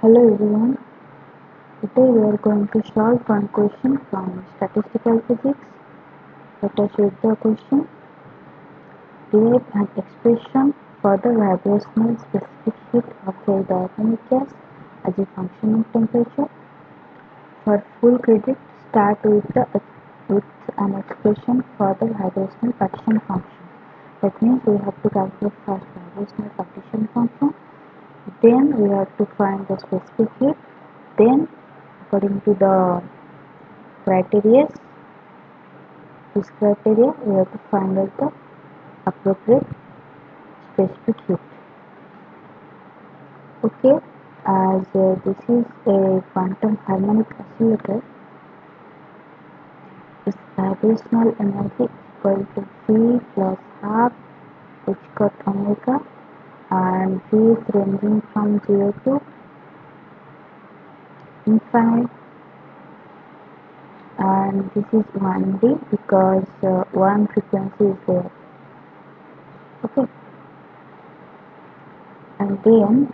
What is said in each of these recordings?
Hello everyone, today we are going to solve one question from statistical physics. Let us read the question. Derive an expression for the vibrational specific heat of a diatomic gas as a function of temperature. For full credit, start with an expression for the vibrational partition function. That means we have to calculate first vibrational partition function. Then we have to find the specific heat. Then according to the criteria, this criteria we have to find out the appropriate specific heat. Okay, as this is a quantum harmonic oscillator, its vibrational energy equal to V plus half h cut omega, and V is ranging from 0 to infinite, and this is 1D because one frequency is there. Okay, and then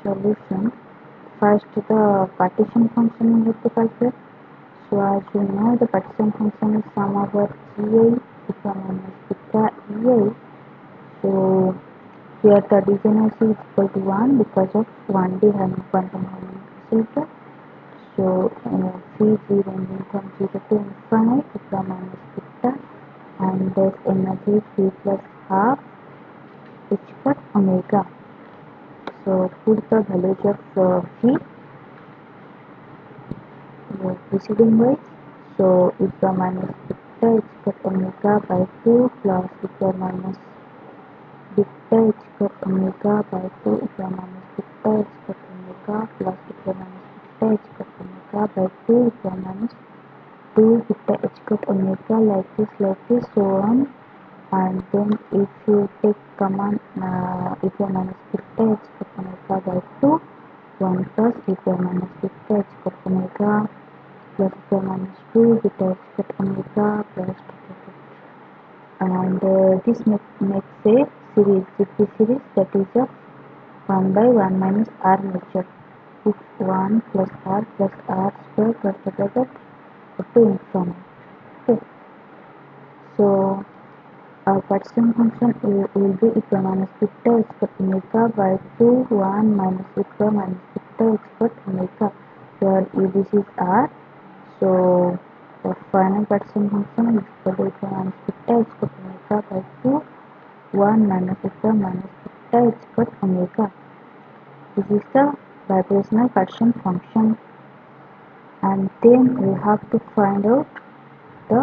solution. First, the partition function we have to calculate. So as you know, the partition function is sum over Gi theta minus theta Ei. So here the degeneration is equal to 1 because of 1D quantum harmonic oscillator. So Vg ranging from 0 to infinite theta minus theta, and this energy is V plus half h cut omega. So put the values of V preceding way. So eta minus theta h cut omega by 2 plus eta minus theta h cut omega by 2 eta minus theta h cut omega plus eta minus theta h cut omega by 2 eta minus 2 theta h cut omega, like this so on. And then if you take command eta minus theta h cut omega by 2, 1 plus eta minus theta h cut omega plus eta minus 2 theta h cut omega plus theta, and this makes a series, GP series, that is of 1 by 1 minus r nature. If 1 plus r square plus together up to infinite. Okay, so our partition function will be eta minus theta h cut omega by 2 1 minus eta minus theta h cut omega, where this is r. So the final partition function is equal to eta minus theta h cut omega by 2 1 minus eta minus theta h cut omega. This is the vibrational partition function, and then we have to find out the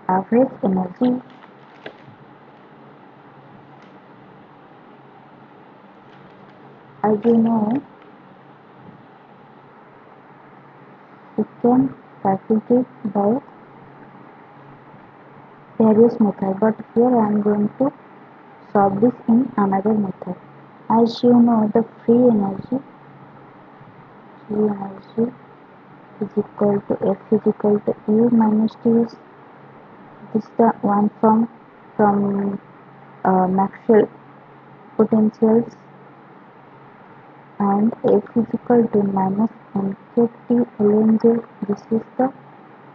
average energy. As you know, we can calculate by various methods, but here I am going to solve this in another method. As you know, the free energy is equal to F is equal to U minus T. This is the one from Maxwell potentials, and F is equal to minus mkt ln J. This is the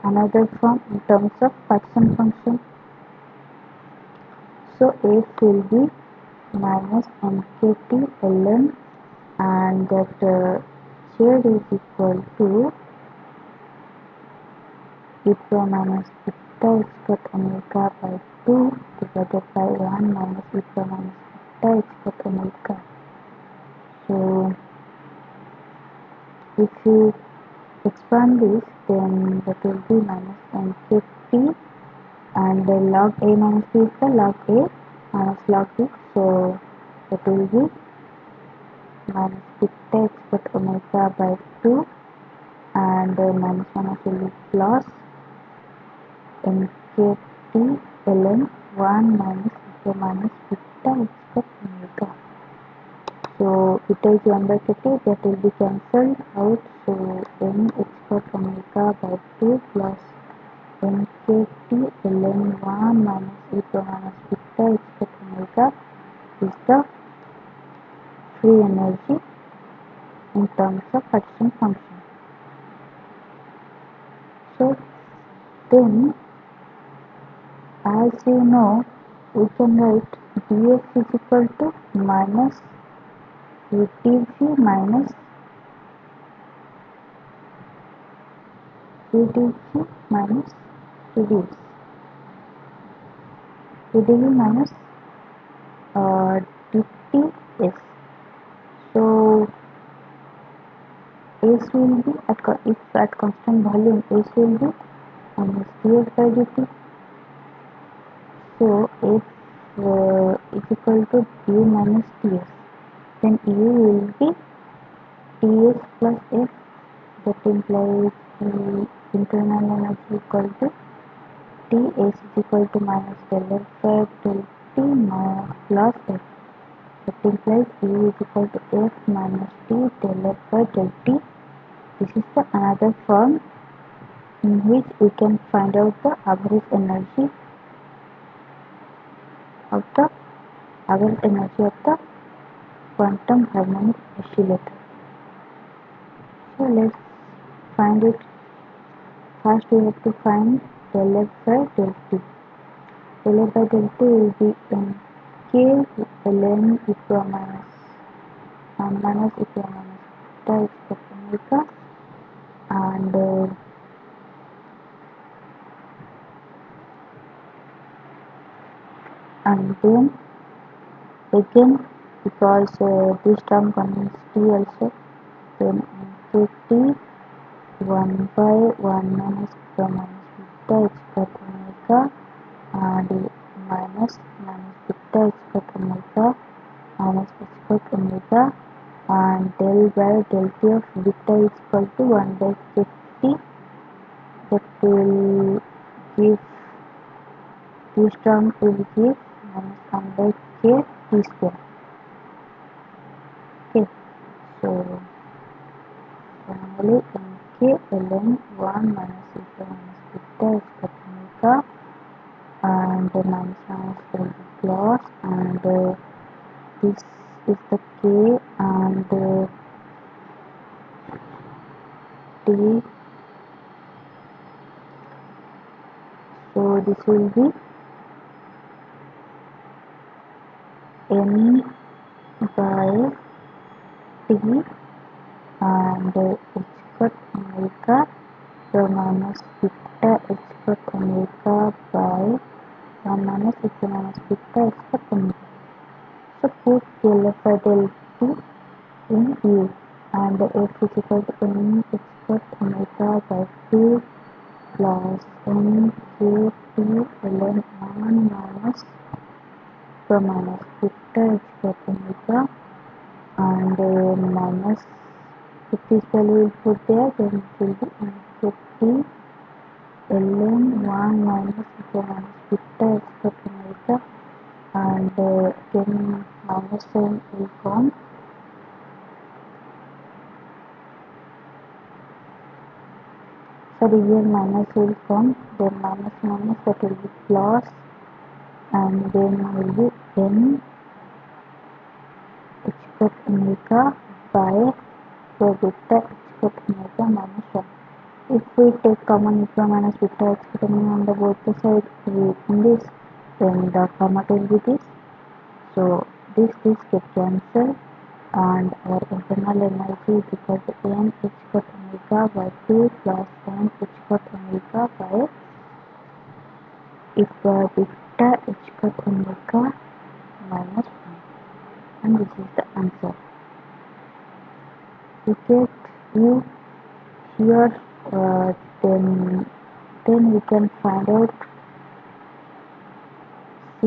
another form in terms of partition function. So F will be minus mkt ln, and that Z is equal to eta minus theta h cut omega by 2 divided by 1 minus eta minus theta h cut omega. So if you expand this, then that will be minus mkt, and the log a minus b is the log a minus log b. So that will be minus theta h cut omega by 2, and minus minus will be plus mkt ln 1 minus eta minus theta h cut omega. So eta is 1 by 30, that will be cancelled out. So n h cut omega by 2 plus mkt ln 1 minus eta minus theta h cut omega is the free energy in terms of Hudson function. So then, as you know, we can write dx is equal to minus utg minus utg minus utdx. utdg minus dts. So S will be if at constant volume, S will be minus df by dt. So F is equal to d minus ts. Then U will be ts plus F. That implies the internal energy equal to Ts is equal to minus del F by del T plus F. That implies U is equal to F minus T del F by del T. This is the another form in which we can find out the average energy of the quantum harmonic oscillator. So let's find it. First we have to find del F by del T. Del F by del T will be in k ln e to minus e to minus beta is omega, and then again, because this term contains t also, then kt 1 by 1 minus beta minus beta is got omega, and minus beta is got omega minus h got omega, and del by del t of beta is equal to 1 by kt. That will give, this term will give minus 1 by k t square. Okay, so finally k ln 1 minus beta minus beta is got omega, and the minus will be plus, and this is the k, and t. So this will be n by t, and h got omega, so minus beta h got omega by 1 minus h minus beta h got omega. So put del F by del T in U, and F is equal to n h got omega by 2 plus n k t ln 1 minus beta h got omega, and minus, if this value will put there, then it will be n k t ln 1 minus beta h got omega, and then minus sign will come. Sorry, here minus will come, then minus that will be plus, and then will be n h got omega by beta h got omega minus 1. If we take common e minus beta h got omega on the both the side in this, then the format will be this. So this get cancelled, and our internal energy is equal to n h got omega by 2 plus n h got omega by beta h got omega minus 1, and this is the answer. We get u here, then we can find out c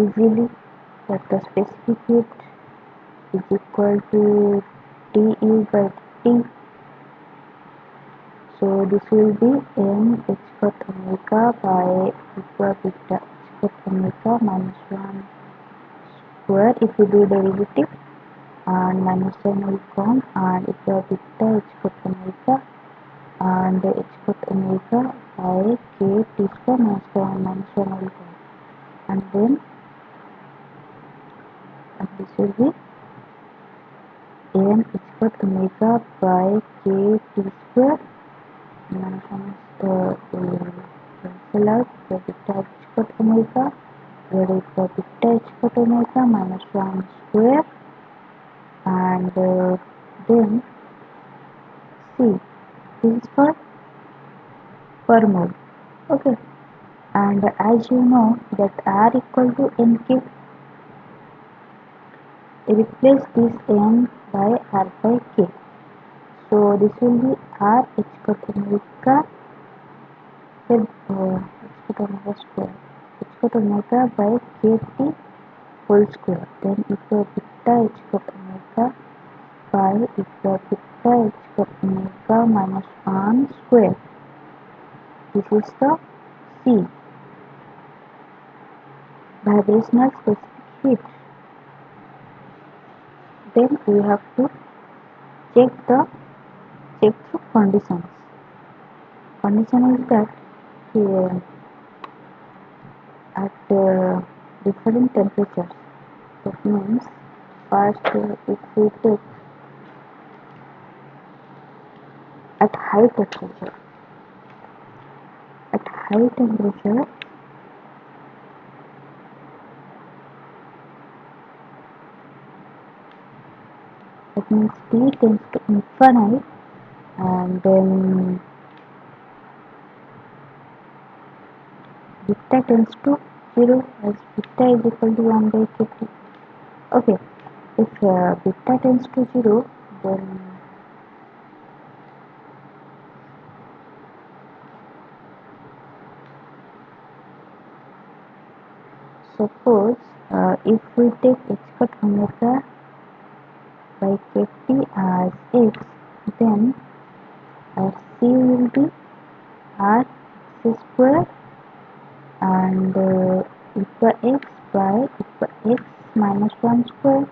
easily, that the specific heat is equal to du by t. So this will be n h got omega by beta h got omega minus 1 square if you do derivative, and minus 1 will come, and beta h got omega, and h got omega by k t square minus 1 will come, and then this will be then h cut omega by k t square minus 1 will cancel out the beta h cut omega, where is the beta h cut omega minus 1 square, and then c, this is for per mole. Okay, and as you know that R equal to n cube, replace this n by R by k. So this will be R h cut omega h cut omega square, h cut omega by kt whole square. Then equal beta h cut omega by equal beta h cut omega minus 1 square. This is the C, vibrational specific heat. Then we have to check through conditions. Condition is that at different temperatures. That means first if we take at high temperature, that means T tends to infinite, and then beta tends to 0 as beta is equal to 1 by kt. Okay, if beta tends to 0, then suppose if we take h cut omega by kt as x, then c will be r x square and equal x by equal x minus 1 square,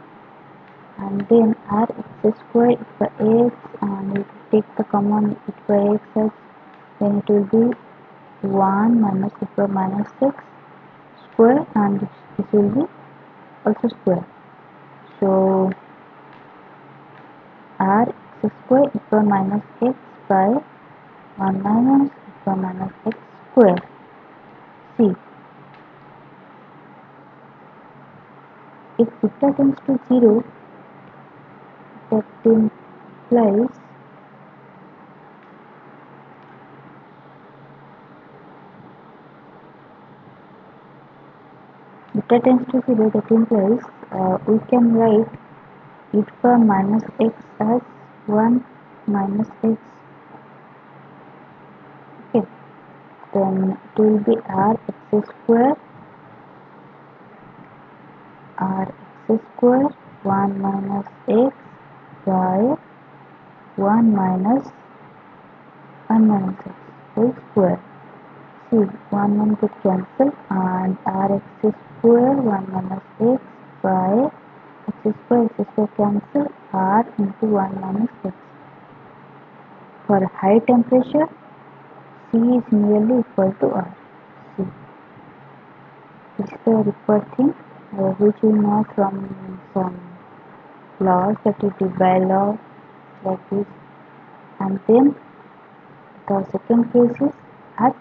and then r x square equal x, and if you take the common equal x as, then it will be 1 minus equal minus x square, and this will be also square. So r x square equal minus x by 1 minus equal minus x square. See, if beta tends to 0, that implies beta tends to 0, that implies we can write e to power minus x as 1 minus x. Okay, then it will be r x square 1 minus x by 1 minus x whole square. See, 1 get cancel, and r x square 1 minus x by x square cancel, r into 1 minus x. For high temperature, C is nearly equal to R. C. This is the required thing which we know from some laws, that is Debye law, like this. And then the second case is at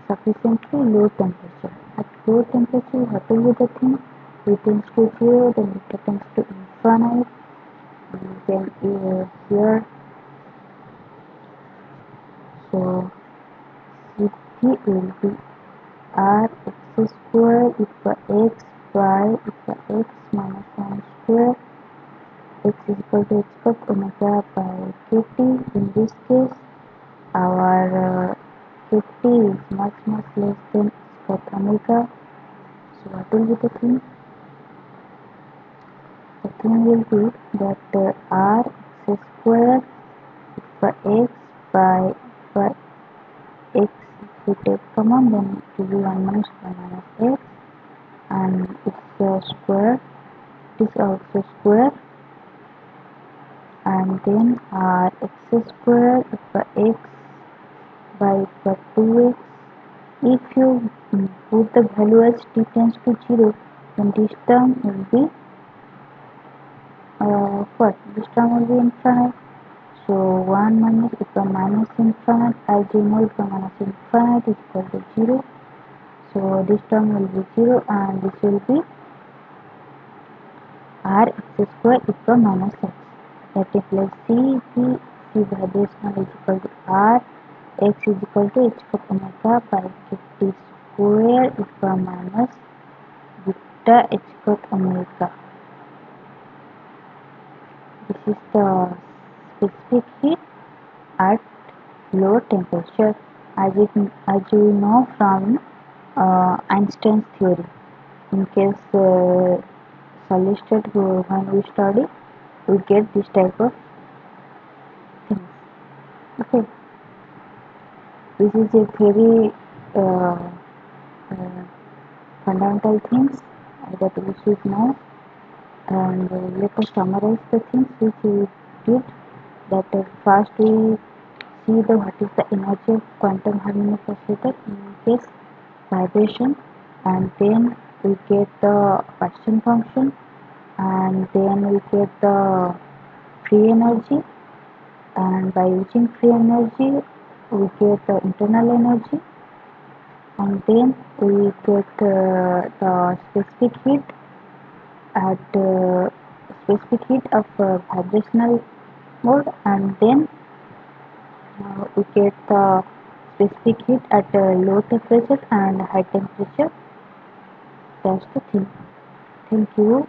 sufficiently low temperature. At low temperature, what will be the thing? T tends to 0, then beta tends to infinite, and then here, so Cp will be r x square equal x by equal x minus 1 square, x is equal to h cut omega by kt. In this case, our kt is much less than h cut omega. So what will be the thing? The thing will be that r x square equal x by equal x. If we take common, then it will be 1 minus 1 minus x, and it's square, it is also square, and then r x square equal x by equal 2x. If you put the value as t tends to 0, then this term will be what? This term will be infinite. So 1 minus equal minus infinite. As you know, equal minus infinite is equal to 0. So this term will be 0 and this will be r x square equal minus x. That is like c vibrational is equal to r, x is equal to h cup omega by t square equal minus beta h cup omega. This is the specific heat at low temperature, as you know from Einstein's theory. In case solid when we study, we get this type of things. Okay, this is a very uh, fundamental things that we should know. And let us summarize the things which we did. That first we see what is the energy of quantum harmonic oscillator in case vibration, and then we get the Paschen function, and then we get the free energy, and by using free energy we get the internal energy, and then we get the specific heat of vibrational mode, and then we get the specific heat at low temperature and high temperature. That's the thing. Thank you.